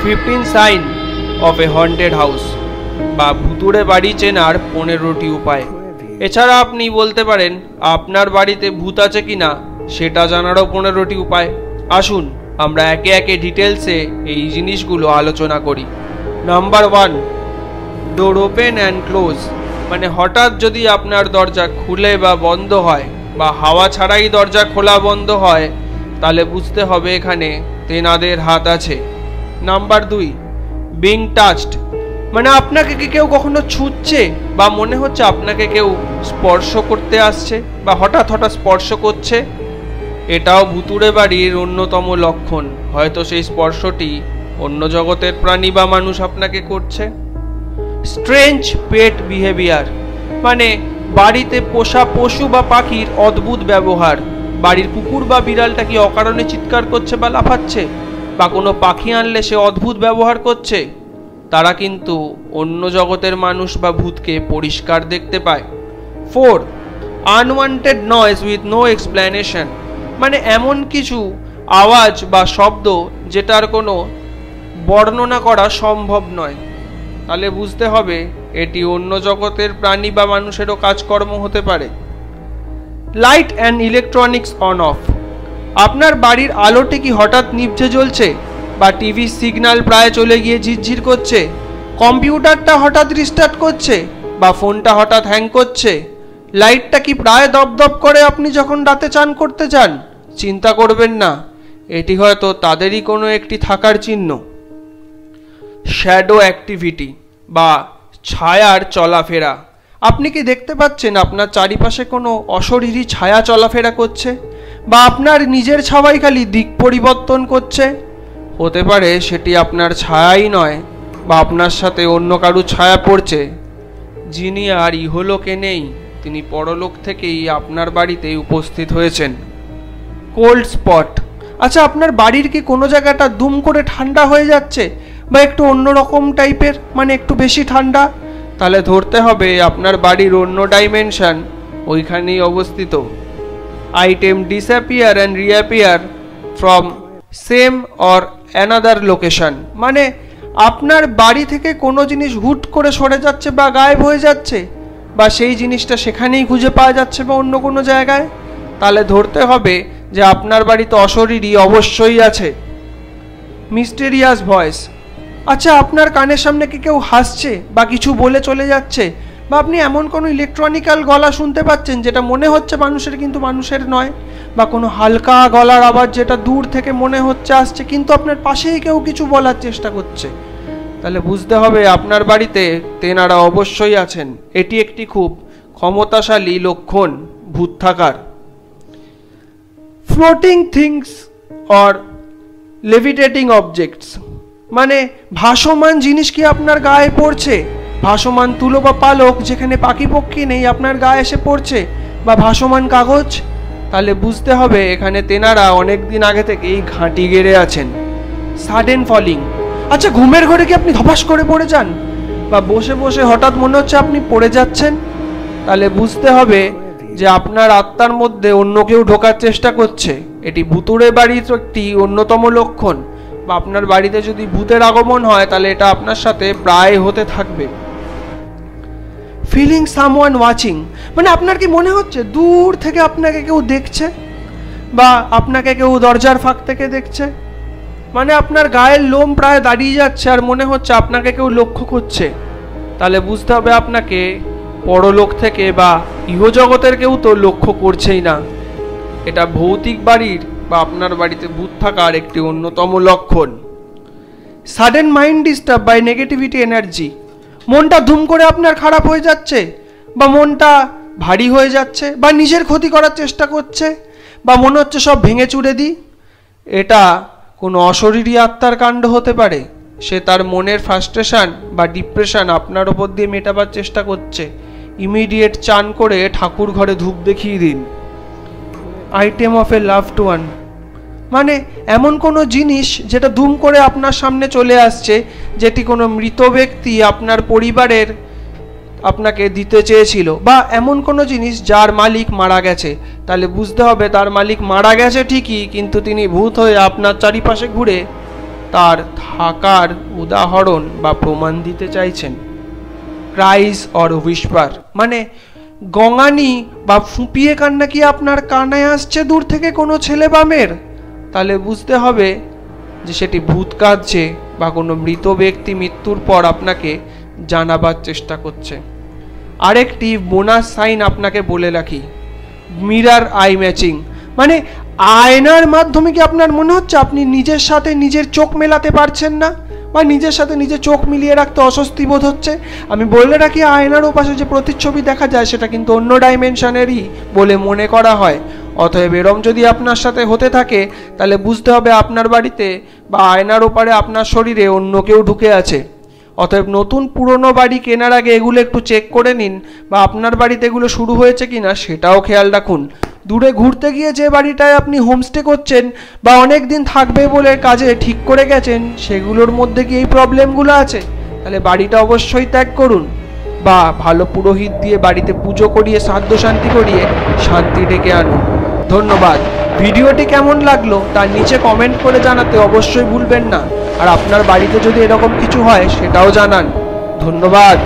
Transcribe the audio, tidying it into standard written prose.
15 sign of a haunted house বা ভুতুড়ে বাড়ি চেনার 15টি উপায়। এছাড়া আপনি বলতে পারেন আপনার বাড়িতে ভূত আছে কিনা সেটা জানারও 15টি উপায়। আসুন আমরা একে একে ডিটেলসে এই জিনিসগুলো আলোচনা করি। Number 1, door open and close, মানে হঠাৎ যদি আপনার দরজা খুলে বা বন্ধ হয় বা হাওয়া ছাড়াই দরজা খোলা বন্ধ হয় তাহলে বুঝতে হবে এখানে তেনাদের হাত আছে। নাম্বার 2, বিং টাচড, মানে আপনাকে কি কেউ কখনো ছুঁচ্ছে বা মনে হচ্ছে আপনাকে কেউ স্পর্শ করতে আসছে বা হঠাৎ হঠাৎ স্পর্শ করছে, এটাও ভুতুড়ে বাড়ির অন্যতম লক্ষণ। হয়তো সেই স্পর্শটি অন্য জগতের প্রাণী বা মানুষ আপনাকে করছে। স্ট্রেঞ্জ পেট বিহেভিয়ার, মানে বাড়িতে পোষা পশু বা পাখির অদ্ভুত ব্যবহার। বাড়ির কুকুর বা বিড়ালটা কি অকারণে চিৎকার করছে বা লাফাচ্ছে, বা কোনো পাখি আনলে সে অদ্ভুত ব্যবহার করছে, তারা কিন্তু অন্য জগতের মানুষ বা ভূতকে পরিষ্কার দেখতে পায়। 4, unwanted noise with no explanation, মানে এমন কিছু আওয়াজ বা শব্দ যেটার কোনো বর্ণনা করা সম্ভব নয়, তাহলে বুঝতে হবে এটি অন্য জগতের প্রাণী বা মানুষেরও কাজকর্ম হতে পারে। Light and electronics on of, আপনার বাড়ির আলোটি কি হঠাৎ নিভে জ্বলছে, বা টিভির সিগন্যাল প্রায় চলে গিয়ে ঝিরঝির করছে, কম্পিউটারটা হঠাৎ রিস্টার্ট করছে, বা ফোনটা হঠাৎ হ্যাং করছে, লাইটটা কি প্রায় দপদপ করে আপনি যখন রাতে চান করতে যান। চিন্তা করবেন না, এটি হয়তো তাদেরই কোনো একটি থাকার চিহ্ন। শ্যাডো অ্যাক্টিভিটি বা ছায়ার চলাফেরা, আপনি কি দেখতে পাচ্ছেন আপনার চারিপাশে কোনো অশরীরী ছায়া চলাফেরা করছে, বা আপনার নিজের ছায়াই খালি দিক পরিবর্তন করছে। হতে পারে সেটি আপনার ছায়াই নয়, বা আপনার সাথে অন্য কারো ছায়া পড়ছে, যিনি আর ইহলোকে নেই, তিনি পরলোক থেকেই আপনার বাড়িতে উপস্থিত হয়েছেন। কোল্ড স্পট, আচ্ছা আপনার বাড়ির কি কোনো জায়গাটা দুম করে ঠান্ডা হয়ে যাচ্ছে, বা একটু অন্যরকম টাইপের, মানে একটু বেশি ঠান্ডা, তাহলে ধরতে হবে আপনার বাড়ির অন্য ডাইমেনশন ওইখানেই অবস্থিত। Item disappear and reappear from same or another location, মানে আপনার বাড়ি থেকে কোনো জিনিস হুট করে সরে যাচ্ছে বা গায়েব হয়ে যাচ্ছে, বা সেই জিনিসটা সেখানেই খুঁজে পাওয়া যাচ্ছে বা অন্য কোনো জায়গায়, তাহলে ধরতে হবে যে আপনার বাড়িতে অশরীরী অবশ্যই আছে। মিস্টেরিয়াস ভয়েস, আচ্ছা আপনার কানের সামনে কি কেউ হাসছে বা কিছু বলে চলে যাচ্ছে, বা আপনি এমন কোনো ইলেকট্রনিক্যাল গলা শুনতে পাচ্ছেন যেটা মনে হচ্ছে মানুষের কিন্তু মানুষের নয়, বা কোনো হালকা গলার আওয়াজ যেটা দূর থেকে মনে হচ্ছে আসছে কিন্তু আপনার পাশেই কেউ কিছু বলার চেষ্টা করছে, তাহলে বুঝতে হবে আপনার বাড়িতে তেনারা অবশ্যই আছেন। এটি একটি খুব ক্ষমতাশালী লক্ষণ ভূত থাকার। ফ্লোটিং থিংস অর লেভিটেটিং অবজেক্টস, মানে ভাসমান জিনিস কি আপনার গায়ে পড়ছে, ভাসমান তুলো বা পালক যেখানে পাখি পক্ষী নেই আপনার গায়ে এসে পড়ছে, বা ভাসমান কাগজ, তাহলে বুঝতে হবে এখানে তেনারা অনেক দিন আগে থেকেই ঘাঁটি গেড়ে আছেন। সাডেন ফলিং, আচ্ছা ঘুমের ঘরে কি আপনি ধপাস করে পড়ে যান, বা বসে বসে হঠাৎ মনে হচ্ছে আপনি পড়ে যাচ্ছেন, তাহলে বুঝতে হবে যে আপনার আত্মার মধ্যে অন্য কেউ ঢোকার চেষ্টা করছে। এটি ভুতুড়ে বাড়ির একটি অন্যতম লক্ষণ, বা আপনার বাড়িতে যদি ভূতের আগমন হয় তাহলে এটা আপনার সাথে প্রায় হতে থাকবে। ফিলিং সামওয়ান ওয়াচিং, মানে আপনার কি মনে হচ্ছে দূর থেকে আপনাকে কেউ দেখছে, বা আপনাকে কেউ দরজার ফাঁক থেকে দেখছে, মানে আপনার গায়ের লোম প্রায় দাঁড়িয়ে যাচ্ছে আর মনে হচ্ছে আপনাকে কেউ লক্ষ্য করছে, তাহলে বুঝতে হবে আপনাকে পরলোক থেকে বা ইহজগতের কেউ তো লক্ষ্য করছেই না। এটা ভৌতিক বাড়ির বা আপনার বাড়িতে ভূত থাকার একটি অন্যতম লক্ষণ। Sudden mind disturb by negativity energy, মনটা ধুম করে আপনার খারাপ হয়ে যাচ্ছে, বা মনটা ভারী হয়ে যাচ্ছে, বা নিজের ক্ষতি করার চেষ্টা করছে, বা মনে হচ্ছে সব ভেঙে চুরে দিই, এটা কোনো অশরীরী আত্মার কাণ্ড হতে পারে। সে তার মনের ফ্রাস্ট্রেশন বা ডিপ্রেশন আপনার ওপর দিয়ে মেটাবার চেষ্টা করছে। ইমিডিয়েট চান করে ঠাকুর ঘরে ধূপ দেখিয়ে দিন। Item of a loved one, মানে এমন কোনো জিনিস যেটা দুম করে আপনার সামনে চলে আসছে, যেটি কোনো মৃত ব্যক্তি আপনার পরিবারের আপনাকে দিতে চেয়েছিল, বা এমন কোনো জিনিস যার মালিক মারা গেছে, তাহলে বুঝতে হবে তার মালিক মারা গেছে ঠিকই, কিন্তু তিনি ভূত হয়ে আপনার চারিপাশে ঘুরে তার থাকার উদাহরণ বা প্রমাণ দিতে চাইছেন। ক্রাইস অর হুইসপার মানে গঙানি বা ফুঁপিয়ে কান্না কি আপনার কানে আসছে দূর থেকে কোনো ছেলে বা মেয়ের? তাহলে বুঝতে হবে যে সেটি ভূত কাঁদছে বা কোনো মৃত ব্যক্তি মৃত্যুর পর আপনাকে জানাবার চেষ্টা করছে। আরেকটি বোনাস সাইন আপনাকে বলে রাখি, মিরর আই ম্যাচিং মানে আয়নার মাধ্যমে কি আপনার মনে হচ্ছে আপনি নিজের সাথে নিজের চোখ মেলাতে পারছেন না বা নিজের সাথে নিজের চোখ মিলিয়ে রাখতে অস্বস্তি বোধ হচ্ছে? আমি বলে রাখি, আয়নার ওপাশে যে প্রতিচ্ছবি দেখা যায় সেটা কিন্তু অন্য ডাইমেনশনেরই বলে মনে করা হয়। অতএব এরম যদি আপনার সাথে হতে থাকে তাহলে বুঝতে হবে আপনার বাড়িতে বা আয়নার ওপারে আপনার শরীরে অন্য কেউ ঢুকে আছে। অতএব নতুন পুরনো বাড়ি কেনার আগে এগুলো একটু চেক করে নিন বা আপনার বাড়িতে এগুলো শুরু হয়েছে কিনা সেটাও খেয়াল রাখুন। দূরে ঘুরতে গিয়ে যে বাড়িটায় আপনি হোমস্টে করছেন বা অনেক দিন থাকবে বলে কাজে ঠিক করে গেছেন সেগুলোর মধ্যে কি এই প্রবলেমগুলো আছে, তাহলে বাড়িটা অবশ্যই ত্যাগ করুন বা ভালো পুরোহিত দিয়ে বাড়িতে পুজো করিয়ে শ্রাদ্ধ শান্তি করিয়ে শান্তি ডেকে আনুন। ধন্যবাদ। ভিডিওটি কেমন লাগলো তার নিচে কমেন্ট করে জানাতে অবশ্যই ভুলবেন না। আর আপনার বাড়িতে যদি এরকম কিছু হয় সেটাও জানান। ধন্যবাদ।